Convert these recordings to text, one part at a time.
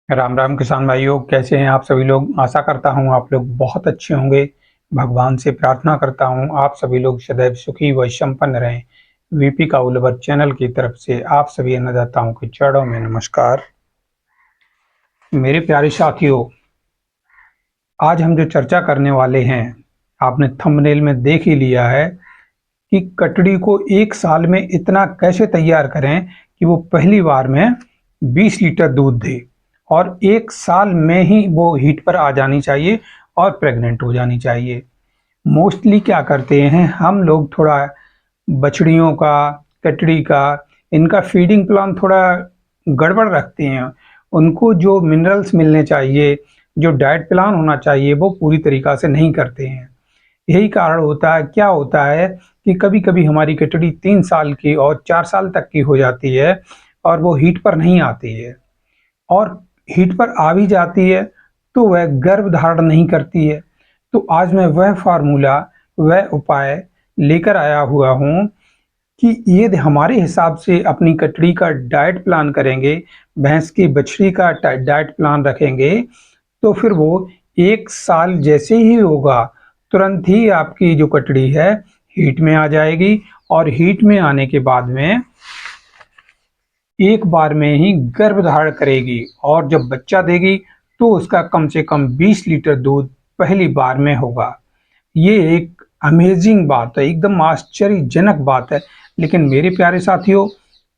राम राम किसान भाइयों, कैसे हैं आप सभी लोग। आशा करता हूं आप लोग बहुत अच्छे होंगे। भगवान से प्रार्थना करता हूं आप सभी लोग सदैव सुखी व संपन्न रहें। वीपी का उलवर चैनल की तरफ से आप सभी अन्नदाताओं के चरणों में नमस्कार। मेरे प्यारे साथियों, आज हम जो चर्चा करने वाले हैं, आपने थंबनेल में देख ही लिया है कि कटड़ी को एक साल में इतना कैसे तैयार करें कि वो पहली बार में 20 लीटर दूध दे और एक साल में ही वो हीट पर आ जानी चाहिए और प्रेग्नेंट हो जानी चाहिए। मोस्टली क्या करते हैं हम लोग, थोड़ा बछड़ियों का, कटड़ी का, इनका फीडिंग प्लान थोड़ा गड़बड़ रखते हैं। उनको जो मिनरल्स मिलने चाहिए, जो डाइट प्लान होना चाहिए, वो पूरी तरीक़ा से नहीं करते हैं। यही कारण होता है, क्या होता है कि कभी कभी हमारी कटड़ी 3 साल की और 4 साल तक की हो जाती है और वो हीट पर नहीं आती है, और हीट पर आ भी जाती है तो वह गर्भ धारण नहीं करती है। तो आज मैं वह फार्मूला, वह उपाय लेकर आया हुआ हूँ कि यदि हमारे हिसाब से अपनी कटड़ी का डाइट प्लान करेंगे, भैंस की बछड़ी का डाइट प्लान रखेंगे, तो फिर वो एक साल जैसे ही होगा, तुरंत ही आपकी जो कटड़ी है हीट में आ जाएगी। और हीट में आने के बाद में एक बार में ही गर्भ धारण करेगी, और जब बच्चा देगी तो उसका कम से कम 20 लीटर दूध पहली बार में होगा। ये एक अमेजिंग बात है, एकदम आश्चर्यजनक बात है। लेकिन मेरे प्यारे साथियों,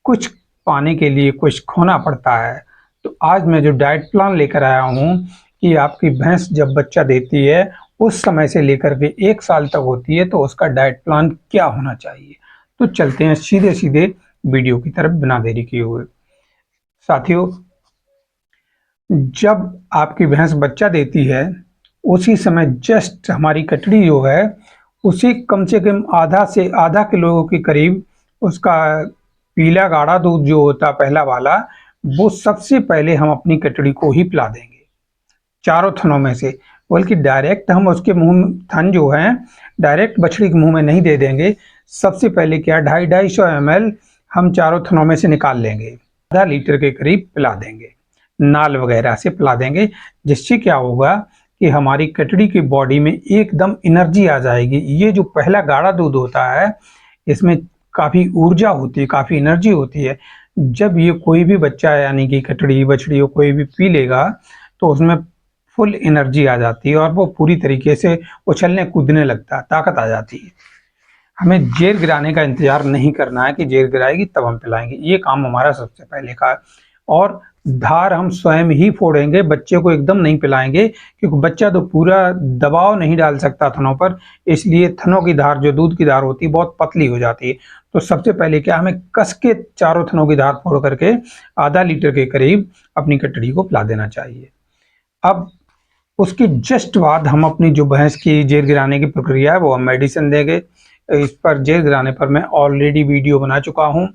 कुछ पाने के लिए कुछ खोना पड़ता है। तो आज मैं जो डाइट प्लान लेकर आया हूँ कि आपकी भैंस जब बच्चा देती है उस समय से लेकर के एक साल तक होती है, तो उसका डाइट प्लान क्या होना चाहिए। तो चलते हैं सीधे सीधे वीडियो की तरफ बिना देरी किए हुए। साथियों, जब आपकी भैंस बच्चा देती है उसी समय जस्ट हमारी कटड़ी जो है उसी कम से कम आधा से आधा किलो के करीब उसका पीला गाढ़ा दूध जो होता पहला वाला, वो सबसे पहले हम अपनी कटड़ी को ही पिला देंगे, चारों थनों में से। बल्कि डायरेक्ट हम उसके मुंह, थन जो है डायरेक्ट बछड़ी के मुंह में नहीं दे देंगे। सबसे पहले क्या, 250-250 ml हम चारों थनों में से निकाल लेंगे, आधा लीटर के करीब पिला देंगे, नाल वगैरह से पिला देंगे। जिससे क्या होगा कि हमारी कटड़ी की बॉडी में एकदम एनर्जी आ जाएगी। ये जो पहला गाढ़ा दूध होता है इसमें काफ़ी ऊर्जा होती है, काफ़ी एनर्जी होती है। जब ये कोई भी बच्चा यानी कि कटड़ी बछड़ी कोई भी पी लेगा तो उसमें फुल एनर्जी आ जाती है और वो पूरी तरीके से उछलने कूदने लगता है, ताकत आ जाती है। हमें जेर गिराने का इंतजार नहीं करना है कि जेर गिराएगी तब हम पिलाएंगे, ये काम हमारा सबसे पहले का है। और धार हम स्वयं ही फोड़ेंगे, बच्चे को एकदम नहीं पिलाएंगे, क्योंकि बच्चा तो पूरा दबाव नहीं डाल सकता थनों पर। इसलिए थनों की धार, जो दूध की धार होती है, बहुत पतली हो जाती है। तो सबसे पहले क्या, हमें कस के चारों थनों की धार फोड़ करके आधा लीटर के करीब अपनी कटड़ी को पिला देना चाहिए। अब उसके जस्ट बाद हम अपनी जो भैंस की जेर गिराने की प्रक्रिया है वो हम मेडिसिन देंगे। इस पर जेर गिराने पर मैं ऑलरेडी वीडियो बना चुका हूं,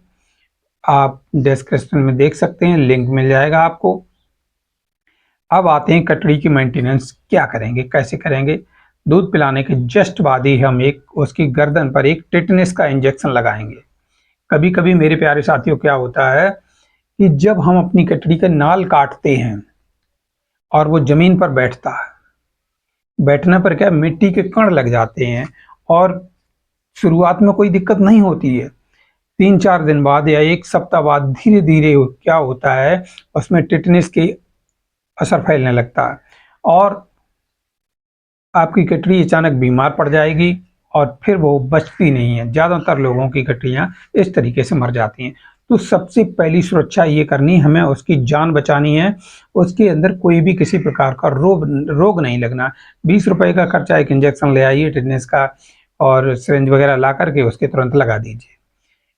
आप डिस्क्रिप्शन में देख सकते हैं, लिंक मिल जाएगा आपको। अब आते हैं कटड़ी की मेंटेनेंस क्या करेंगे, कैसे करेंगे। दूध पिलाने के जस्ट बाद ही हम एक उसकी गर्दन पर एक टिटनेस का इंजेक्शन लगाएंगे। कभी कभी मेरे प्यारे साथियों क्या होता है कि जब हम अपनी कटड़ी का नाल काटते हैं और वो जमीन पर बैठता है, बैठने पर क्या मिट्टी के कण लग जाते हैं, और शुरुआत में कोई दिक्कत नहीं होती है। 3-4 दिन बाद या एक सप्ताह बाद धीरे धीरे क्या होता है, उसमें टिटनेस की असर फैलने लगता है और आपकी कटड़ी अचानक बीमार पड़ जाएगी और फिर वो बचती नहीं है। ज़्यादातर लोगों की कटड़ियाँ इस तरीके से मर जाती हैं। तो सबसे पहली सुरक्षा ये करनी, हमें उसकी जान बचानी है। उसके अंदर कोई भी किसी प्रकार का रोग नहीं लगना। 20 रुपए का खर्चा, एक इंजेक्शन ले आइए टिटनेस का और सिरिंज वगैरह ला करके उसके तुरंत लगा दीजिए।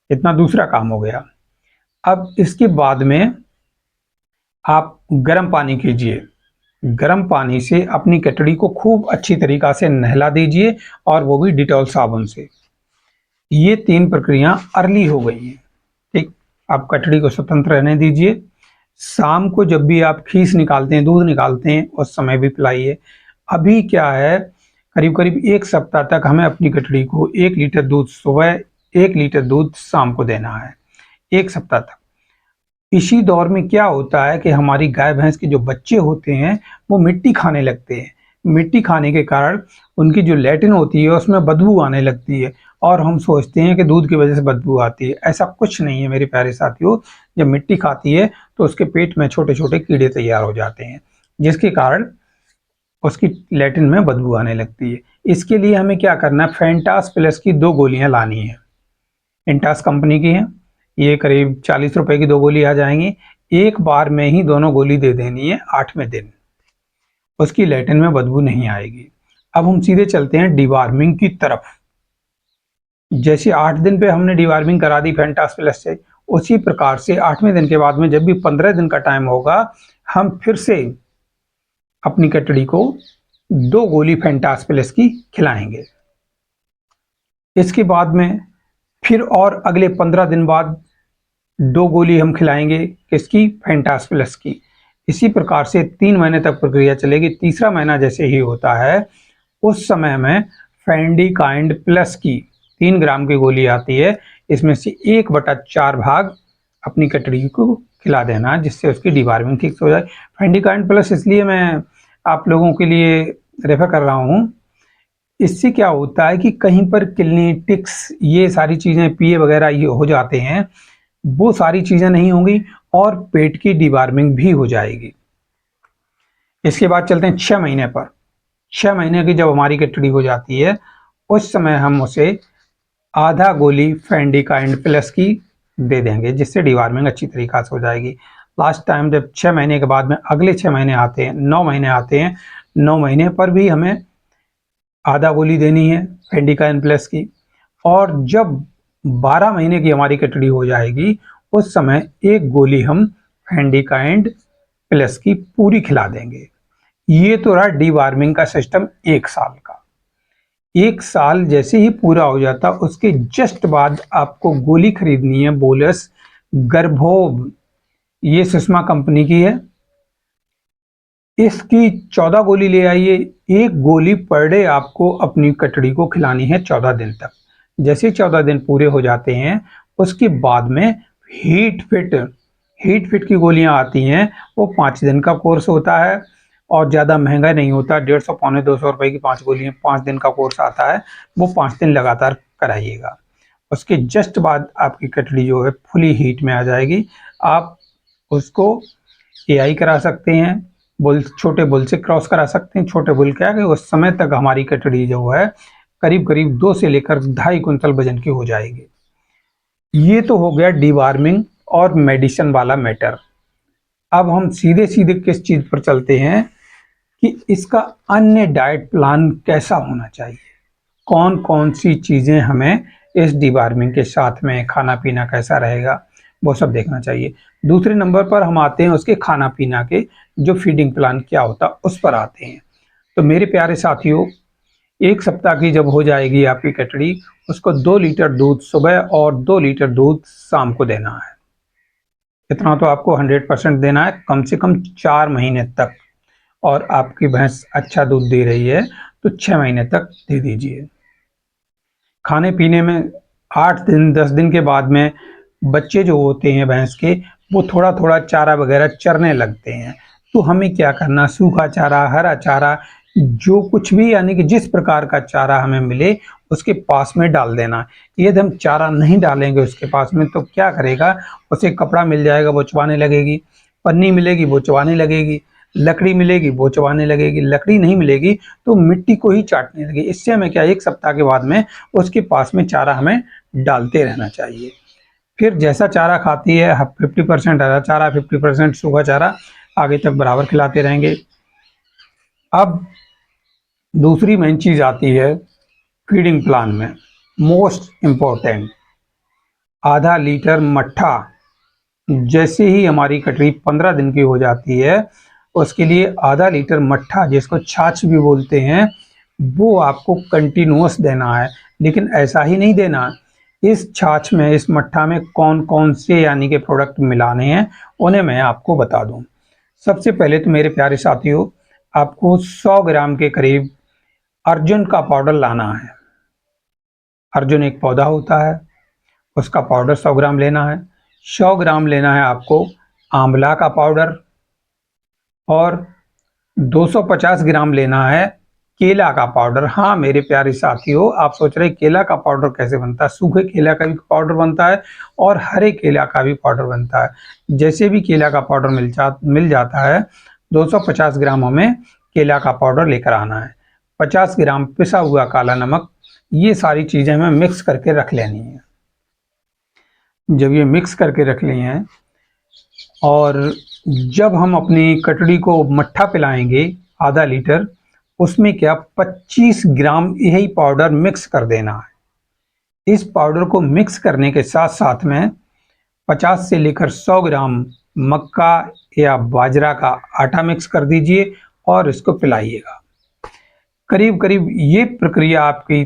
इतना दूसरा काम हो गया। अब इसके बाद में आप गर्म पानी कीजिए, गर्म पानी से अपनी कटड़ी को खूब अच्छी तरीक़ा से नहला दीजिए, और वो भी डिटॉल साबुन से। ये 3 प्रक्रिया अर्ली हो गई हैं। ठीक, आप कटड़ी को स्वतंत्र रहने दीजिए। शाम को जब भी आप खीस निकालते हैं, दूध निकालते हैं, उस समय भी पिलाइए। अभी क्या है, करीब करीब एक सप्ताह तक हमें अपनी कटड़ी को 1 लीटर दूध सुबह, 1 लीटर दूध शाम को देना है, एक सप्ताह तक। इसी दौर में क्या होता है कि हमारी गाय भैंस के जो बच्चे होते हैं वो मिट्टी खाने लगते हैं। मिट्टी खाने के कारण उनकी जो लैट्रिन होती है उसमें बदबू आने लगती है और हम सोचते हैं कि दूध की वजह से बदबू आती है। ऐसा कुछ नहीं है मेरे प्यारे साथियों। जब मिट्टी खाती है तो उसके पेट में छोटे छोटे कीड़े तैयार हो जाते हैं, जिसके कारण उसकी लैट्रिन में बदबू आने लगती है। इसके लिए हमें क्या करना है, फेंटास प्लस की 2 गोलियां लानी है। इंटास कंपनी की है, ये करीब 40 रुपए की 2 गोली आ जाएंगी। एक बार में ही दोनों गोली दे देनी है 8वें दिन, उसकी लैट्रिन में बदबू नहीं आएगी। अब हम सीधे चलते हैं डिवार्मिंग की तरफ। जैसे 8 दिन पे हमने डिवार्मिंग करा दी फेंटास प्लस से, उसी प्रकार से 8वें दिन के बाद में जब भी 15 दिन का टाइम होगा, हम फिर से अपनी कटड़ी को 2 गोली फेंटास प्लस की खिलाएंगे। इसके बाद में फिर और अगले 15 दिन बाद 2 गोली हम खिलाएंगे, किसकी, फेंटास प्लस की। इसी प्रकार से 3 महीने तक प्रक्रिया चलेगी। तीसरा महीना जैसे ही होता है उस समय में फेंडिकाइंड प्लस की 3 ग्राम की गोली आती है, इसमें से 1/4 भाग अपनी कटड़ी को खिला देना, जिससे उसकी डिवार्मिंग ठीक हो जाए। फेंडिकाइंड प्लस इसलिए मैं आप लोगों के लिए रेफर कर रहा हूँ, इससे क्या होता है कि कहीं पर क्लिनिटिक्स ये सारी चीज़ें पीए वगैरह ये हो जाते हैं, वो सारी चीज़ें नहीं होंगी और पेट की डिवार्मिंग भी हो जाएगी। इसके बाद चलते हैं 6 महीने पर। 6 महीने की जब हमारी कटड़ी हो जाती है उस समय हम उसे आधा गोली फेंडिकाइंड प्लस की दे देंगे, जिससे डिवार्मिंग अच्छी तरीक़ा से हो जाएगी। लास्ट टाइम जब 6 महीने के बाद में अगले 6 महीने आते हैं, 9 महीने आते हैं, 9 महीने पर भी हमें आधा गोली देनी है फेंडिकाइन प्लस की। और जब 12 महीने की हमारी कटड़ी हो जाएगी उस समय 1 गोली हम फेंडिकाइंड प्लस की पूरी खिला देंगे। ये तो रहा डिवार्मिंग का सिस्टम 1 साल का। 1 साल जैसे ही पूरा हो जाता उसके जस्ट बाद आपको गोली खरीदनी है बोलस गर्भोव, ये सुषमा कंपनी की है। इसकी 14 गोली ले आइए। 1 गोली पर डे आपको अपनी कटड़ी को खिलानी है 14 दिन तक। जैसे 14 दिन पूरे हो जाते हैं उसके बाद में हीट फिट की गोलियां आती हैं। वो 5 दिन का कोर्स होता है और ज़्यादा महंगा नहीं होता, 150 पौने 200 रुपए की 5 गोलियां, 5 दिन का कोर्स आता है। वो 5 दिन लगातार कराइएगा। उसके जस्ट बाद आपकी कटड़ी जो है फुली हीट में आ जाएगी। आप उसको एआई करा सकते हैं, बुल छोटे बुल से क्रॉस करा सकते हैं। छोटे बुल क्या है, उस समय तक हमारी कटड़ी जो है करीब करीब 2 से लेकर 2.5 कुंटल वजन की हो जाएगी। ये तो हो गया डिवार्मिंग और मेडिसिन वाला मैटर। अब हम सीधे सीधे किस चीज़ पर चलते हैं कि इसका अन्य डाइट प्लान कैसा होना चाहिए, कौन कौन सी चीज़ें हमें इस डिवार्मिंग के साथ में खाना पीना कैसा रहेगा, वो सब देखना चाहिए। दूसरे नंबर पर हम आते हैं उसके खाना पीना के, जो फीडिंग प्लान क्या होता उस पर आते हैं। तो मेरे प्यारे साथियों, 1 सप्ताह की जब हो जाएगी आपकी कटड़ी, उसको 2 लीटर दूध सुबह और 2 लीटर दूध शाम को देना है। इतना तो आपको 100% देना है कम से कम 4 महीने तक। और आपकी भैंस अच्छा दूध दे रही है तो 6 महीने तक दे दीजिए। खाने पीने में 8 दिन 10 दिन के बाद में बच्चे जो होते हैं भैंस के, वो थोड़ा थोड़ा चारा वगैरह चरने लगते हैं। तो हमें क्या करना, सूखा चारा, हरा चारा, जो कुछ भी यानी कि जिस प्रकार का चारा हमें मिले उसके पास में डाल देना। यदि हम चारा नहीं डालेंगे उसके पास में तो क्या करेगा, उसे कपड़ा मिल जाएगा वो चबाने लगेगी, पन्नी मिलेगी वो चबाने लगेगी, लकड़ी मिलेगी वो चबाने लगेगी, लकड़ी नहीं मिलेगी तो मिट्टी को ही चाटने लगेगी। इससे हमें क्या, 1 सप्ताह के बाद में उसके पास में चारा हमें डालते रहना चाहिए। फिर जैसा चारा खाती है 50% हरा चारा, 50% सूखा चारा, आगे तक बराबर खिलाते रहेंगे। अब दूसरी मेन चीज़ आती है फीडिंग प्लान में, मोस्ट इम्पोर्टेंट, आधा लीटर मट्ठा। जैसे ही हमारी कटड़ी 15 दिन की हो जाती है उसके लिए आधा लीटर मट्ठा, जिसको छाछ भी बोलते हैं, वो आपको कंटिन्यूअस देना है। लेकिन ऐसा ही नहीं देना, इस छाछ में, इस मट्ठा में कौन कौन से यानी कि प्रोडक्ट मिलाने हैं उन्हें मैं आपको बता दूं। सबसे पहले तो मेरे प्यारे साथियों, आपको 100 ग्राम के करीब अर्जुन का पाउडर लाना है। अर्जुन एक पौधा होता है, उसका पाउडर 100 ग्राम लेना है। 100 ग्राम लेना है आपको आंवला का पाउडर और 250 ग्राम लेना है केला का पाउडर। हाँ मेरे प्यारे साथियों, आप सोच रहे केला का पाउडर कैसे बनता है। सूखे केला का भी पाउडर बनता है और हरे केला का भी पाउडर बनता है। जैसे भी केला का पाउडर मिल जाता है, 250 ग्राम हमें केला का पाउडर लेकर आना है। 50 ग्राम पिसा हुआ काला नमक, ये सारी चीज़ें हमें मिक्स करके रख लेनी है। जब ये मिक्स करके रख लिए हैं और जब हम अपनी कटड़ी को मट्ठा पिलाएंगे आधा लीटर, उसमें क्या 25 ग्राम यही पाउडर मिक्स कर देना है। इस पाउडर को मिक्स करने के साथ साथ में 50 से लेकर 100 ग्राम मक्का या बाजरा का आटा मिक्स कर दीजिए और इसको पिलाइएगा। करीब करीब ये प्रक्रिया आपकी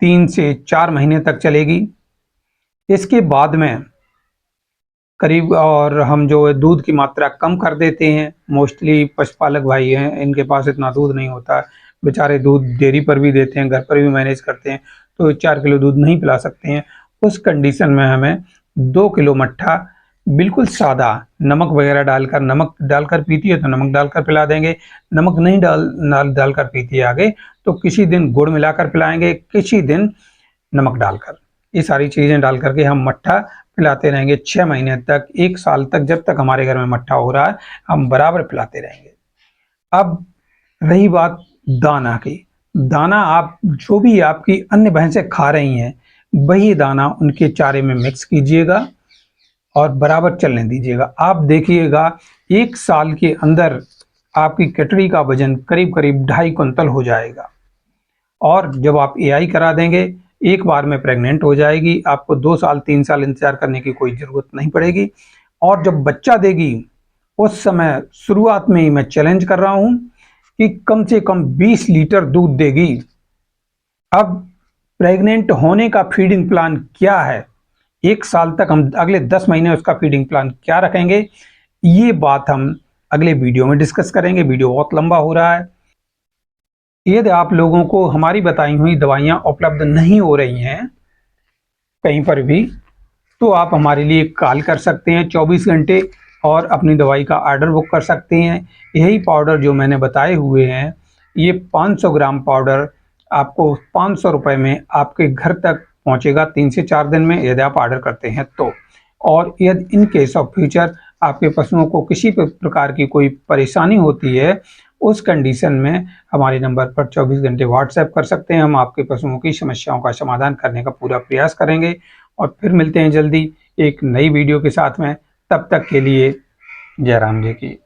3 से 4 महीने तक चलेगी। इसके बाद में करीब और हम जो है दूध की मात्रा कम कर देते हैं। मोस्टली पशुपालक भाई हैं, इनके पास इतना दूध नहीं होता है, बेचारे दूध डेयरी पर भी देते हैं, घर पर भी मैनेज करते हैं, तो 4 किलो दूध नहीं पिला सकते हैं। उस कंडीशन में हमें 2 किलो मट्ठा बिल्कुल सादा नमक वगैरह डालकर, नमक डालकर पीती है तो नमक डालकर पिला देंगे, नमक नहीं डालकर पीती है आगे तो किसी दिन गुड़ मिलाकर पिलाएंगे, किसी दिन नमक डालकर। ये सारी चीज़ें डाल करके हम मट्ठा पिलाते रहेंगे 6 महीने तक, 1 साल तक, जब तक हमारे घर में मट्ठा हो रहा है हम बराबर पिलाते रहेंगे। अब रही बात दाना की, दाना आप जो भी आपकी अन्य भैंसें खा रही हैं वही दाना उनके चारे में मिक्स कीजिएगा और बराबर चलने दीजिएगा। आप देखिएगा 1 साल के अंदर आपकी कटड़ी का वजन करीब करीब 2.5 कुंतल हो जाएगा। और जब आप एआई करा देंगे, एक बार में प्रेग्नेंट हो जाएगी, आपको 2 साल 3 साल इंतजार करने की कोई ज़रूरत नहीं पड़ेगी। और जब बच्चा देगी उस समय शुरुआत में ही मैं चैलेंज कर रहा हूँ कि कम से कम 20 लीटर दूध देगी। अब प्रेग्नेंट होने का फीडिंग प्लान क्या है, 1 साल तक हम अगले 10 महीने उसका फीडिंग प्लान क्या रखेंगे, ये बात हम अगले वीडियो में डिस्कस करेंगे। वीडियो बहुत लंबा हो रहा है। यदि आप लोगों को हमारी बताई हुई दवाइयाँ उपलब्ध नहीं हो रही हैं कहीं पर भी, तो आप हमारे लिए कॉल कर सकते हैं 24 घंटे और अपनी दवाई का ऑर्डर बुक कर सकते हैं। यही पाउडर जो मैंने बताए हुए हैं, ये 500 ग्राम पाउडर आपको 500 रुपये में आपके घर तक पहुंचेगा 3 से 4 दिन में, यदि आप ऑर्डर करते हैं तो। और यदि इन केस ऑफ फ्यूचर आपके पशुओं को किसी प्रकार की कोई परेशानी होती है, उस कंडीशन में हमारे नंबर पर 24 घंटे व्हाट्सएप कर सकते हैं। हम आपके पशुओं की समस्याओं का समाधान करने का पूरा प्रयास करेंगे। और फिर मिलते हैं जल्दी एक नई वीडियो के साथ में। तब तक के लिए जय राम जी की।